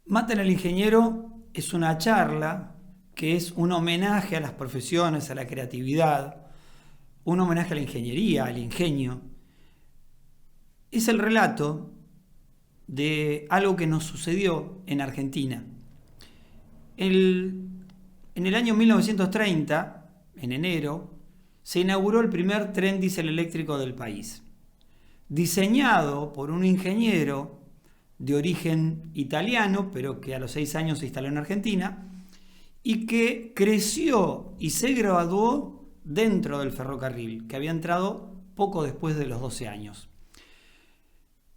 Maten al ingeniero es una charla que es un homenaje a las profesiones, a la creatividad, un homenaje a la ingeniería, al ingenio. Es el relato de algo que nos sucedió en Argentina. En el año 1930, en enero, se inauguró el primer tren diésel eléctrico del país, diseñado por un ingeniero de origen italiano, pero que a los 6 años se instaló en Argentina, y que creció y se graduó dentro del ferrocarril, que había entrado poco después de los 12 años.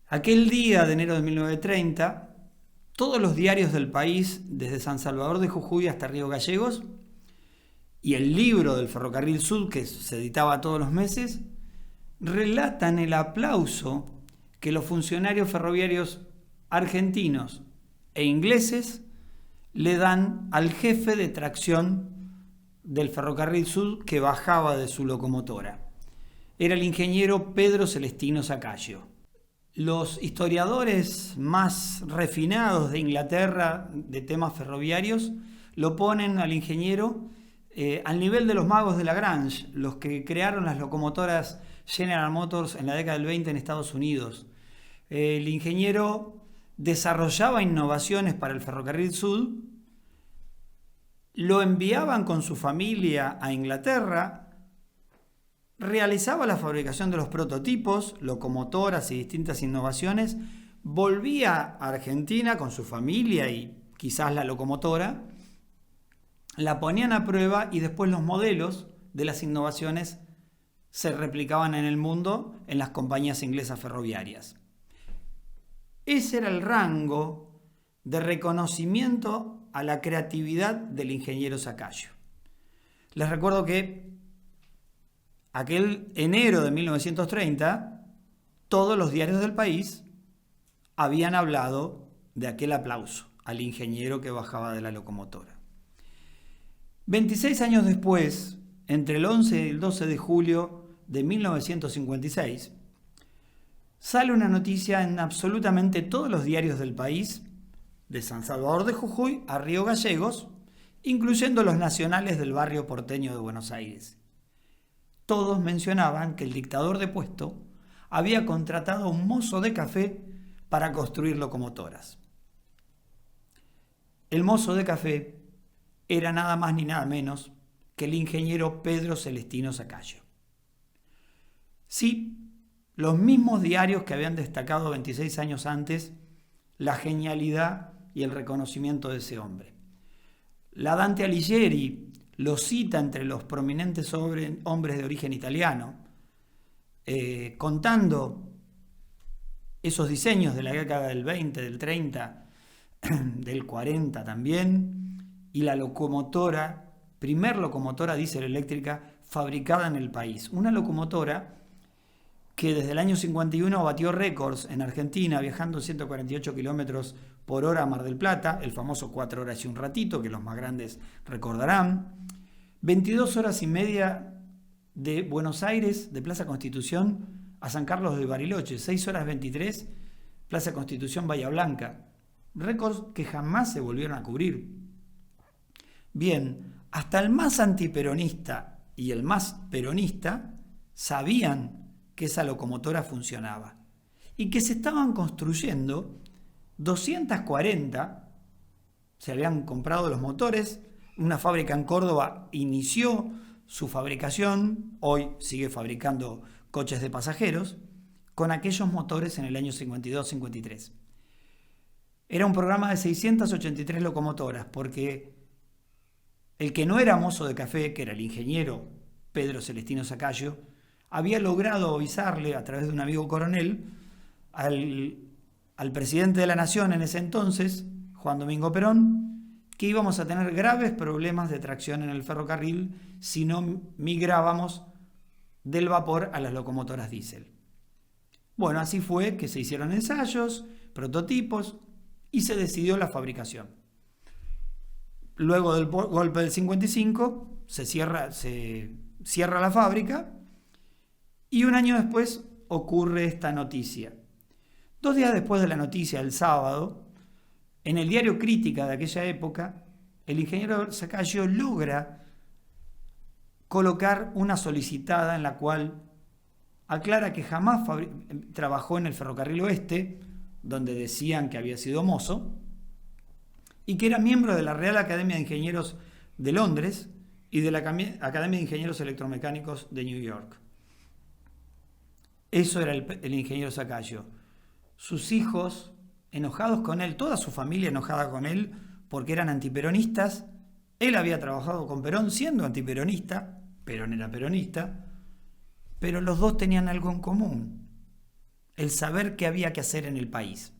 Aquel día de enero de 1930, todos los diarios del país, desde San Salvador de Jujuy hasta Río Gallegos, y el libro del Ferrocarril Sud, que se editaba todos los meses, relatan el aplauso que los funcionarios ferroviarios argentinos e ingleses le dan al jefe de tracción del Ferrocarril Sud que bajaba de su locomotora. Era el ingeniero Pedro Celestino Sacagio. Los historiadores más refinados de Inglaterra de temas ferroviarios lo ponen al ingeniero al nivel de los magos de Lagrange, los que crearon las locomotoras General Motors en la década del 20 en Estados Unidos. El ingeniero desarrollaba innovaciones para el Ferrocarril Sud, lo enviaban con su familia a Inglaterra, realizaba la fabricación de los prototipos, locomotoras y distintas innovaciones, volvía a Argentina con su familia y quizás la locomotora, la ponían a prueba y después los modelos de las innovaciones se replicaban en el mundo en las compañías inglesas ferroviarias. Ese era el rango de reconocimiento a la creatividad del ingeniero Sacagio. Les recuerdo que aquel enero de 1930, todos los diarios del país habían hablado de aquel aplauso al ingeniero que bajaba de la locomotora. 26 años después, entre el 11 y el 12 de julio de 1956, sale una noticia en absolutamente todos los diarios del país, de San Salvador de Jujuy a Río Gallegos, incluyendo los nacionales del barrio porteño de Buenos Aires. Todos mencionaban que el dictador depuesto había contratado a un mozo de café para construir locomotoras. El mozo de café era nada más ni nada menos que el ingeniero Pedro Celestino Sacagio. Sí, los mismos diarios que habían destacado 26 años antes la genialidad y el reconocimiento de ese hombre. La Dante Alighieri lo cita entre los prominentes hombres de origen italiano, contando esos diseños de la década del 20, del 30, del 40 también, y la locomotora, primer locomotora diésel eléctrica fabricada en el país. Una locomotora que desde el año 51 batió récords en Argentina, viajando 148 kilómetros por hora a Mar del Plata, el famoso 4 horas y un ratito, que los más grandes recordarán. 22 horas y media de Buenos Aires, de Plaza Constitución, a San Carlos de Bariloche. 6 horas 23, Plaza Constitución, Bahía Blanca. Récords que jamás se volvieron a cubrir. Bien, hasta el más antiperonista y el más peronista sabían que esa locomotora funcionaba y que se estaban construyendo 240, se habían comprado los motores, una fábrica en Córdoba inició su fabricación, hoy sigue fabricando coches de pasajeros, con aquellos motores en el año 52-53. Era un programa de 683 locomotoras, porque el que no era mozo de café, que era el ingeniero Pedro Celestino Sacagio, había logrado avisarle a través de un amigo coronel al presidente de la Nación en ese entonces, Juan Domingo Perón, que íbamos a tener graves problemas de tracción en el ferrocarril si no migrábamos del vapor a las locomotoras diésel. Bueno, así fue que se hicieron ensayos, prototipos y se decidió la fabricación. Luego del golpe del 55 se cierra la fábrica y un año después ocurre esta noticia. 2 días después de la noticia, el sábado, En el diario Crítica de aquella época, el ingeniero Sacallo logra colocar una solicitada en la cual aclara que jamás trabajó en el Ferrocarril Oeste, donde decían que había sido mozo, y que era miembro de la Real Academia de Ingenieros de Londres y de la Academia de Ingenieros Electromecánicos de New York. Eso era el ingeniero Sacallo. Sus hijos, enojados con él, toda su familia enojada con él, porque eran antiperonistas. Él había trabajado con Perón siendo antiperonista, Perón era peronista, pero los dos tenían algo en común: el saber qué había que hacer en el país.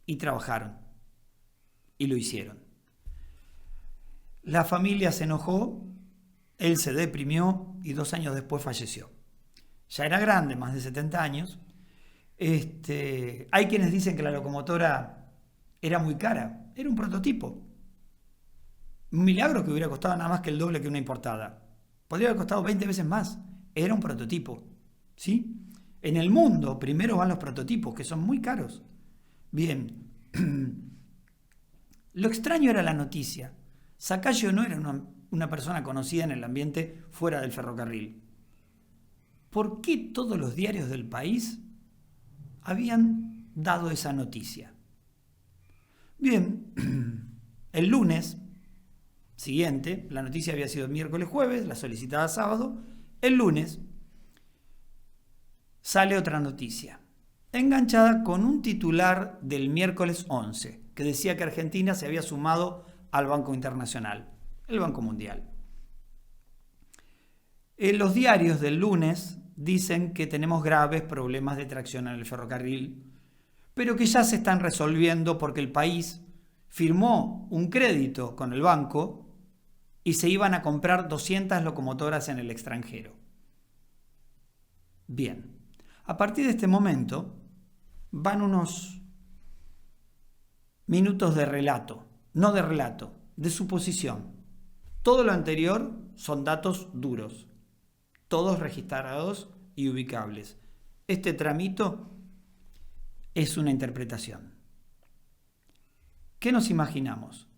Y trabajaron. Y lo hicieron. La familia se enojó, él se deprimió y 2 años después falleció. Ya era grande, más de 70 años. Hay quienes dicen que la locomotora era muy cara, era un prototipo. Un milagro que hubiera costado nada más que el doble que una importada. Podría haber costado 20 veces más. Era un prototipo, ¿sí? En el mundo primero van los prototipos, que son muy caros. Bien. Lo extraño era la noticia. Sacallo no era una persona conocida en el ambiente fuera del ferrocarril. ¿Por qué todos los diarios del país habían dado esa noticia? Bien, el lunes siguiente, la noticia había sido miércoles, jueves, la solicitada sábado. El lunes sale otra noticia, enganchada con un titular del miércoles 11, que decía que Argentina se había sumado al Banco Internacional, el Banco Mundial. Los diarios del lunes dicen que tenemos graves problemas de tracción en el ferrocarril, pero que ya se están resolviendo porque el país firmó un crédito con el banco y se iban a comprar 200 locomotoras en el extranjero. Bien, a partir de este momento van unos minutos de relato, no de relato, de suposición. Todo lo anterior son datos duros, todos registrados y ubicables. Este tramito es una interpretación. ¿Qué nos imaginamos?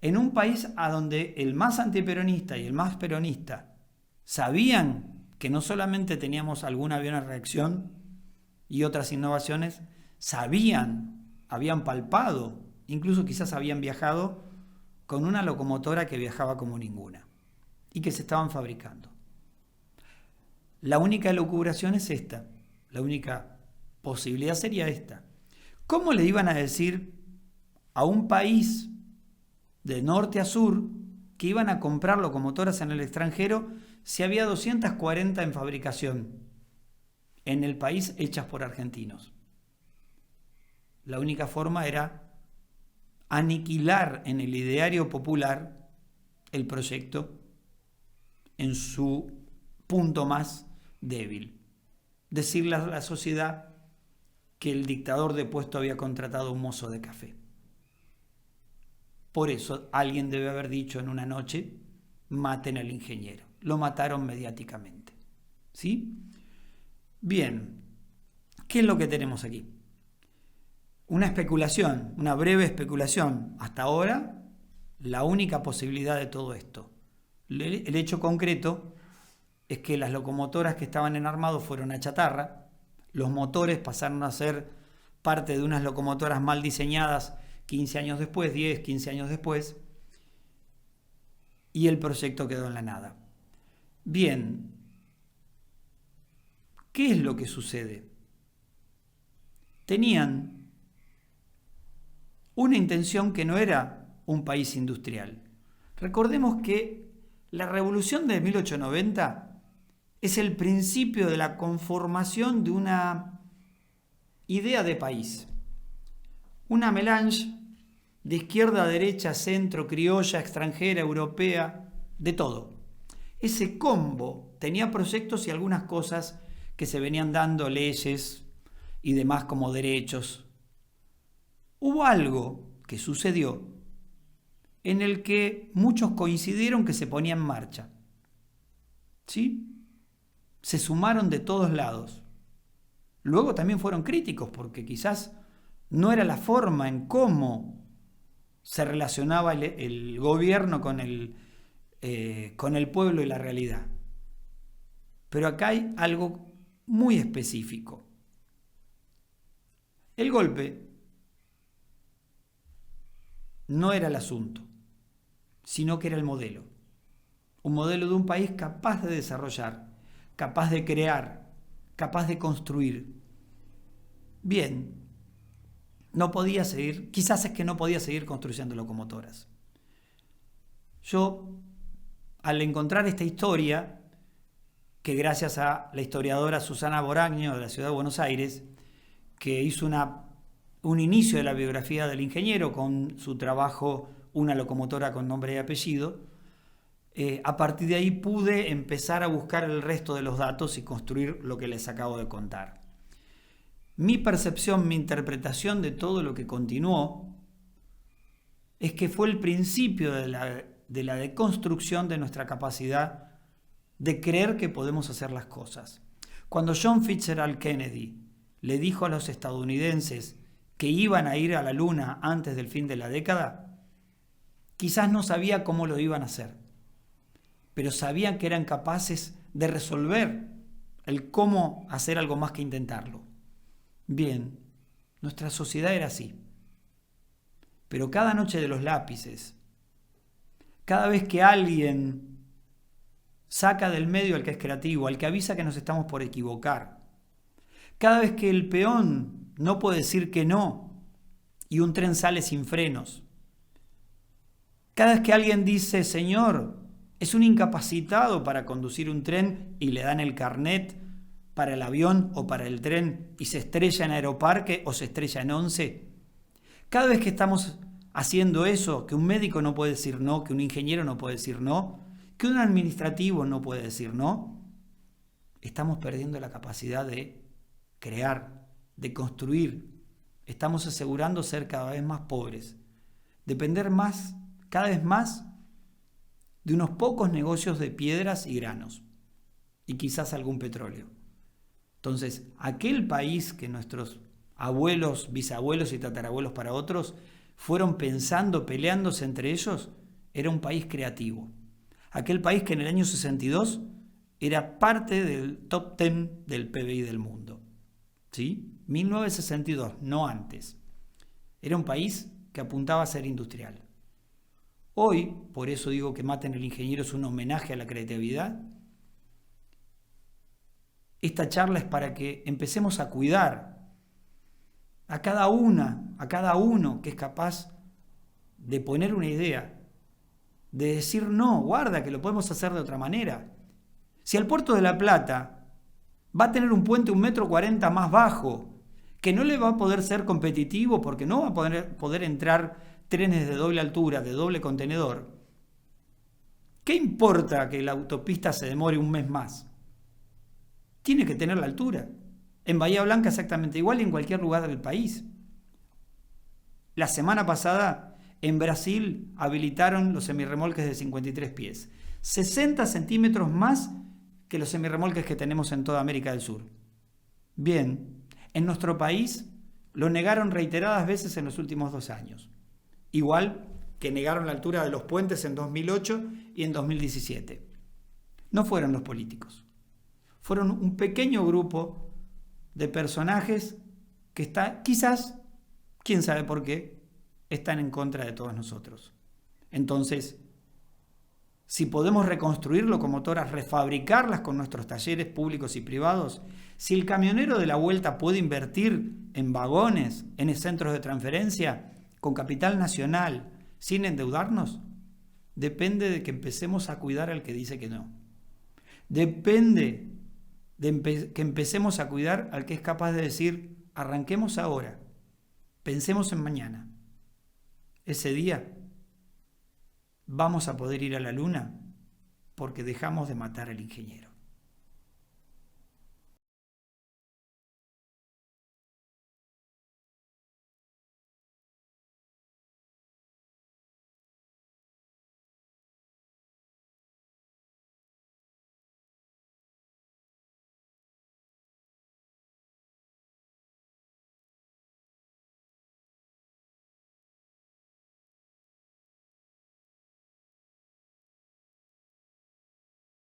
En un país a donde el más antiperonista y el más peronista sabían que no solamente teníamos algún avión a reacción y otras innovaciones, habían palpado, incluso quizás habían viajado con una locomotora que viajaba como ninguna y que se estaban fabricando. La única elucubración es esta, la única posibilidad sería esta. ¿Cómo le iban a decir a un país de norte a sur que iban a comprar locomotoras en el extranjero si había 240 en fabricación en el país hechas por argentinos? La única forma era aniquilar en el ideario popular el proyecto en su punto más débil. Decirle a la sociedad que el dictador depuesto había contratado un mozo de café. Por eso alguien debe haber dicho en una noche: maten al ingeniero. Lo mataron mediáticamente. ¿Sí? Bien, ¿qué es lo que tenemos aquí? Una especulación, una breve especulación. Hasta ahora, la única posibilidad de todo esto. El hecho concreto es que las locomotoras que estaban en armado fueron a chatarra, los motores pasaron a ser parte de unas locomotoras mal diseñadas 15 años después, 10, 15 años después, y el proyecto quedó en la nada. Bien, ¿qué es lo que sucede? Tenían una intención que no era un país industrial. Recordemos que la revolución de 1890 es el principio de la conformación de una idea de país. Una melange de izquierda a derecha, centro, criolla, extranjera, europea, de todo. Ese combo tenía proyectos y algunas cosas que se venían dando, leyes y demás como derechos. Hubo algo que sucedió en el que muchos coincidieron que se ponía en marcha. ¿Sí? Se sumaron de todos lados. Luego también fueron críticos porque quizás no era la forma en cómo se relacionaba el gobierno con el pueblo y la realidad. Pero acá hay algo muy específico. El golpe no era el asunto, sino que era el modelo. Un modelo de un país capaz de desarrollar, capaz de crear, capaz de construir. Bien, no podía seguir, quizás es que no podía seguir construyendo locomotoras. Yo, al encontrar esta historia, que gracias a la historiadora Susana Boragno de la Ciudad de Buenos Aires, que hizo un inicio de la biografía del ingeniero con su trabajo Una locomotora con nombre y apellido, a partir de ahí pude empezar a buscar el resto de los datos y construir lo que les acabo de contar. Mi percepción, mi interpretación de todo lo que continuó es que fue el principio de la deconstrucción de nuestra capacidad de creer que podemos hacer las cosas. Cuando John Fitzgerald Kennedy le dijo a los estadounidenses que iban a ir a la Luna antes del fin de la década, quizás no sabía cómo lo iban a hacer, pero sabían que eran capaces de resolver el cómo hacer algo más que intentarlo. Bien, nuestra sociedad era así. Pero cada noche de los lápices, cada vez que alguien saca del medio al que es creativo, al que avisa que nos estamos por equivocar, cada vez que el peón no puede decir que no y un tren sale sin frenos, cada vez que alguien dice, señor, es un incapacitado para conducir un tren y le dan el carnet para el avión o para el tren y se estrella en Aeroparque o se estrella en Once. Cada vez que estamos haciendo eso, que un médico no puede decir no, que un ingeniero no puede decir no, que un administrativo no puede decir no, estamos perdiendo la capacidad de crear, de construir. Estamos asegurando ser cada vez más pobres, depender más, cada vez más, de unos pocos negocios de piedras y granos y quizás algún petróleo. Entonces, aquel país que nuestros abuelos, bisabuelos y tatarabuelos para otros fueron pensando, peleándose entre ellos, era un país creativo. Aquel país que en el año 62 era parte del top 10 del PBI del mundo. ¿Sí? 1962, no antes. Era un país que apuntaba a ser industrial. Hoy, por eso digo que Maten el ingeniero es un homenaje a la creatividad. Esta charla es para que empecemos a cuidar a cada uno que es capaz de poner una idea, de decir no, guarda, que lo podemos hacer de otra manera. Si el Puerto de La Plata va a tener un puente 1,40 m más bajo, que no le va a poder ser competitivo porque no va a poder entrar trenes de doble altura, de doble contenedor, ¿qué importa que la autopista se demore un mes más? Tiene que tener la altura. En Bahía Blanca exactamente igual y en cualquier lugar del país. La semana pasada en Brasil habilitaron los semirremolques de 53 pies. 60 centímetros más que los semirremolques que tenemos en toda América del Sur. Bien, en nuestro país lo negaron reiteradas veces en los últimos 2 años. Igual que negaron la altura de los puentes en 2008 y en 2017. No fueron los políticos. Fueron un pequeño grupo de personajes que quizás, quién sabe por qué, están en contra de todos nosotros. Entonces, si podemos reconstruir locomotoras, refabricarlas con nuestros talleres públicos y privados, si el camionero de la vuelta puede invertir en vagones, en centros de transferencia, con capital nacional, sin endeudarnos, depende de que empecemos a cuidar al que dice que no. Depende de que empecemos a cuidar al que es capaz de decir, arranquemos ahora, pensemos en mañana. Ese día vamos a poder ir a la luna porque dejamos de matar al ingeniero.